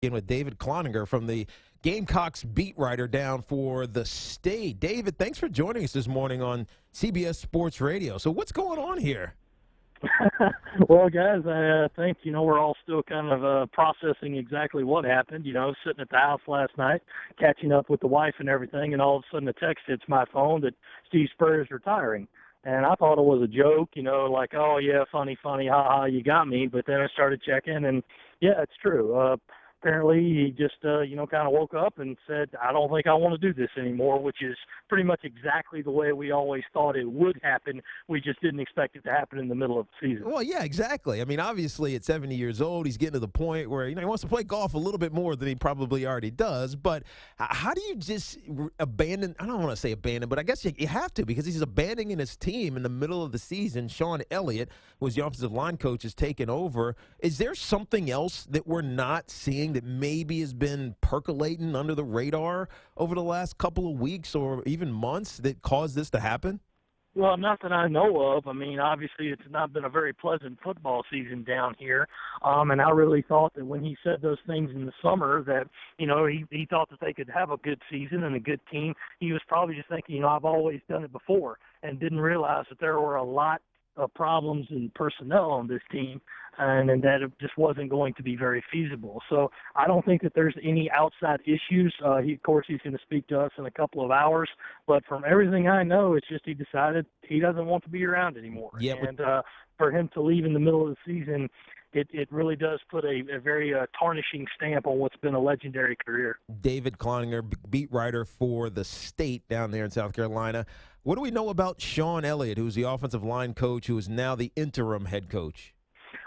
In with David Cloninger from the Gamecocks beat writer down for the state. David, thanks for joining us this morning on CBS Sports Radio. So what's going on here? Well, guys, I think, we're all still kind of processing exactly what happened. Sitting at the house last night, catching up with the wife and everything, and all of a sudden a text hits my phone that Steve Spurrier is retiring. And I thought it was a joke, like, oh, yeah, funny, ha-ha, you got me. But then I started checking, and, yeah, it's true. Apparently, he just, kind of woke up and said, I don't think I want to do this anymore, which is pretty much exactly the way we always thought it would happen. We just didn't expect it to happen in the middle of the season. Well, yeah, exactly. I mean, obviously, at 70 years old, he's getting to the point where, he wants to play golf a little bit more than he probably already does. But how do you just abandon – I don't want to say abandon, but I guess you have to, because he's abandoning his team in the middle of the season. Sean Elliott, who was the offensive line coach, is taking over. Is there something else that we're not seeing that maybe has been percolating under the radar over the last couple of weeks or even months that caused this to happen? Well, not that I know of. I mean, obviously, it's not been a very pleasant football season down here. And I really thought that when he said those things in the summer that, he thought that they could have a good season and a good team. He was probably just thinking, I've always done it before, and didn't realize that there were a lot of problems and personnel on this team, and that it just wasn't going to be very feasible. So I don't think that there's any outside issues. Of course, he's going to speak to us in a couple of hours, but from everything I know, it's just he decided he doesn't want to be around anymore. Yeah, and for him to leave in the middle of the season, it really does put a very tarnishing stamp on what's been a legendary career. David Cloninger, beat writer for the state down there in South Carolina. What do we know about Sean Elliott, who's the offensive line coach, who is now the interim head coach?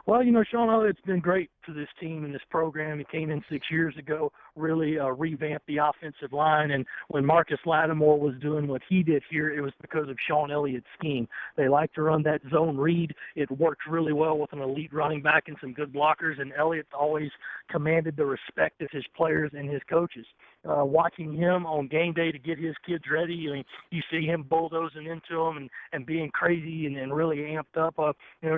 Well, Sean Elliott's been great for this team and this program. He came in 6 years ago, really revamped the offensive line. And when Marcus Lattimore was doing what he did here, it was because of Sean Elliott's scheme. They like to run that zone read. It works really well with an elite running back and some good blockers. And Elliott's always commanded the respect of his players and his coaches. Watching him on game day to get his kids ready, you see him bulldozing into them and being crazy and really amped up.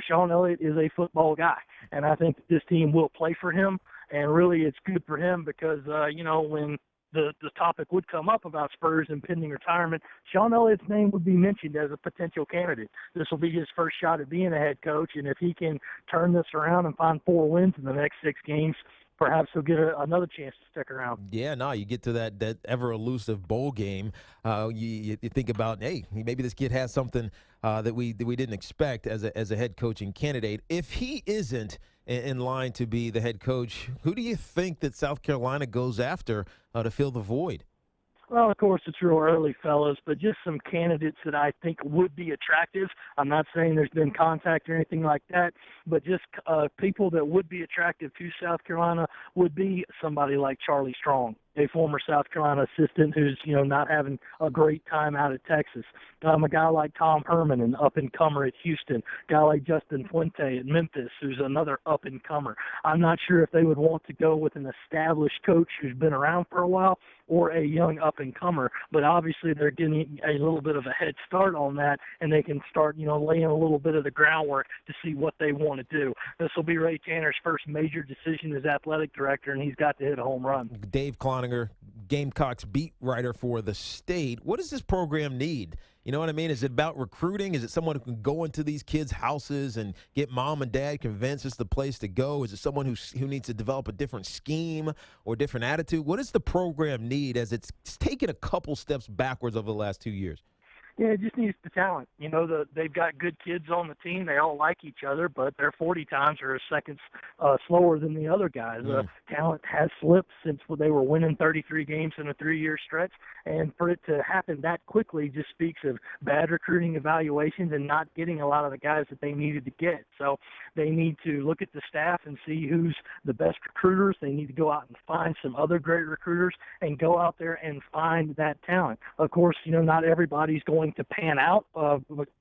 Sean Elliott is a football guy, and I think this team will play for him. And really, it's good for him because, when the topic would come up about Spurs and pending retirement, Sean Elliott's name would be mentioned as a potential candidate. This will be his first shot at being a head coach, and if he can turn this around and find 4 wins in the next 6 games, perhaps he'll get another chance to stick around. Yeah, no, you get to that ever-elusive bowl game. You think about, hey, maybe this kid has something that we didn't expect as a head coaching candidate. If he isn't in line to be the head coach, who do you think that South Carolina goes after to fill the void? Well, of course, it's real early, fellas, but just some candidates that I think would be attractive. I'm not saying there's been contact or anything like that, but just people that would be attractive to South Carolina would be somebody like Charlie Strong, a former South Carolina assistant who's, not having a great time out at Texas. A guy like Tom Herman, an up-and-comer at Houston. A guy like Justin Fuente at Memphis, who's another up-and-comer. I'm not sure if they would want to go with an established coach who's been around for a while or a young up-and-comer, but obviously they're getting a little bit of a head start on that, and they can start, laying a little bit of the groundwork to see what they want to do. This will be Ray Tanner's first major decision as athletic director, and he's got to hit a home run. Dave Cloninger, Gamecocks beat writer for the state. What does this program need? You know what I mean? Is it about recruiting? Is it someone who can go into these kids' houses and get mom and dad convinced it's the place to go? Is it someone who needs to develop a different scheme or different attitude? What does the program need as it's taken a couple steps backwards over the last 2 years? Yeah, it just needs the talent. They've got good kids on the team. They all like each other, but their 40 times are a second slower than the other guys. Talent has slipped since they were winning 33 games in a 3-year stretch, and for it to happen that quickly just speaks of bad recruiting evaluations and not getting a lot of the guys that they needed to get. So they need to look at the staff and see who's the best recruiters. They need to go out and find some other great recruiters and go out there and find that talent. Of course, not everybody's going to pan out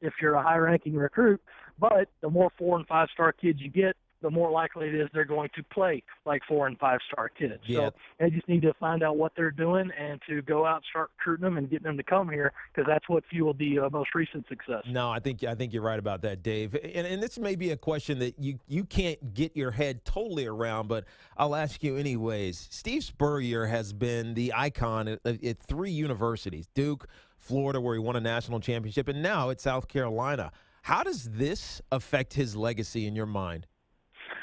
if you're a high-ranking recruit, but the more 4- and 5-star kids you get, the more likely it is they're going to play like 4- and 5-star kids. Yeah. So they just need to find out what they're doing and to go out and start recruiting them and getting them to come here, because that's what fueled the most recent success. No, I think you're right about that, Dave. And this may be a question that you can't get your head totally around, but I'll ask you anyways. Steve Spurrier has been the icon at 3 universities: Duke, Florida, where he won a national championship, and now at South Carolina. How does this affect his legacy in your mind?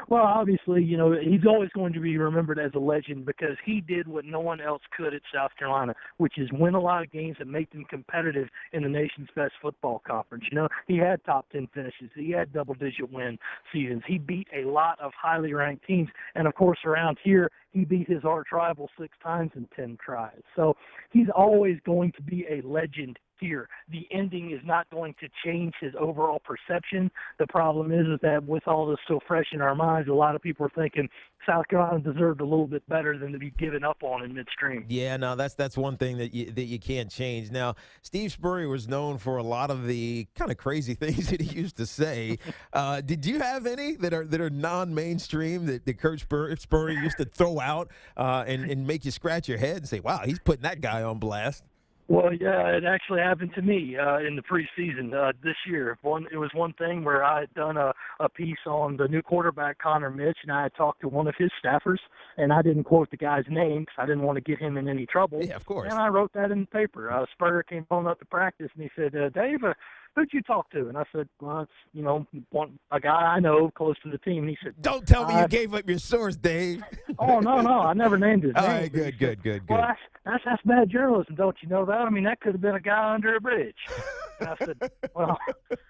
Well, obviously, he's always going to be remembered as a legend because he did what no one else could at South Carolina, which is win a lot of games and make them competitive in the nation's best football conference. He had top 10 finishes. He had double-digit win seasons. He beat a lot of highly ranked teams. And, of course, around here, he beat his arch rival 6 times in 10 tries. So he's always going to be a legend here. The ending is not going to change his overall perception. The problem is that with all this so fresh in our minds, a lot of people are thinking South Carolina deserved a little bit better than to be given up on in midstream. Yeah, no, that's one thing that you can't change. Now, Steve Spurrier was known for a lot of the kind of crazy things that he used to say. Did you have any that are non-mainstream that Coach Spurrier used to throw out and make you scratch your head and say, "Wow, he's putting that guy on blast"? Well, yeah, it actually happened to me in the preseason this year. It was one thing where I had done a piece on the new quarterback, Connor Mitch, and I had talked to one of his staffers, and I didn't quote the guy's name because I didn't want to get him in any trouble. Yeah, of course. And I wrote that in the paper. Spurrier came home up to practice, and he said, Dave, who'd you talk to? And I said, well, it's, a guy I know close to the team. And he said, "Don't tell me you gave up your source, Dave." Oh, no, I never named his name. All right, good. Well, that's bad journalism, don't you know that? I mean, that could have been a guy under a bridge. And I said, well,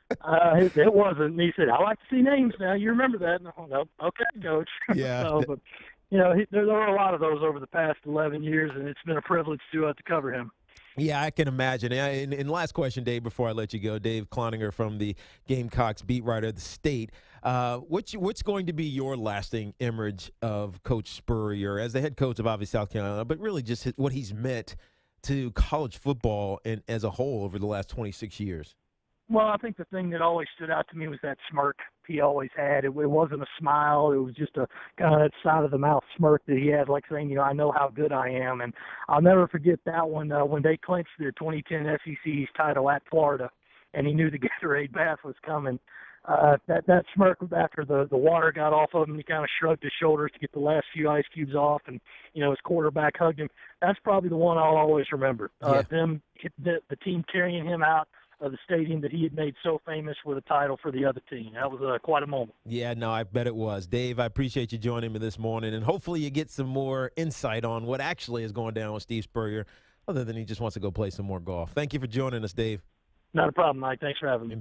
it wasn't. And he said, I like to see names now. You remember that? And I went, okay, Coach. Yeah. So, but, there were a lot of those over the past 11 years, and it's been a privilege to cover him. Yeah, I can imagine. And last question, Dave, before I let you go, Dave Cloninger from the Gamecocks beat writer of the State. What's going to be your lasting image of Coach Spurrier as the head coach of obviously South Carolina, but really just what he's meant to college football and as a whole over the last 26 years? Well, I think the thing that always stood out to me was that smirk he always had. It wasn't a smile. It was just a kind of that side of the mouth smirk that he had, like saying, I know how good I am. And I'll never forget that one when they clinched their 2010 SEC East title at Florida, and he knew the Gatorade bath was coming. That smirk after the water got off of him, he kind of shrugged his shoulders to get the last few ice cubes off, and his quarterback hugged him. That's probably the one I'll always remember. Yeah. The team carrying him out of the stadium that he had made so famous with a title for the other team. That was quite a moment. Yeah, no, I bet it was. Dave, I appreciate you joining me this morning, and hopefully you get some more insight on what actually is going down with Steve Spurrier, other than he just wants to go play some more golf. Thank you for joining us, Dave. Not a problem, Mike. Thanks for having me.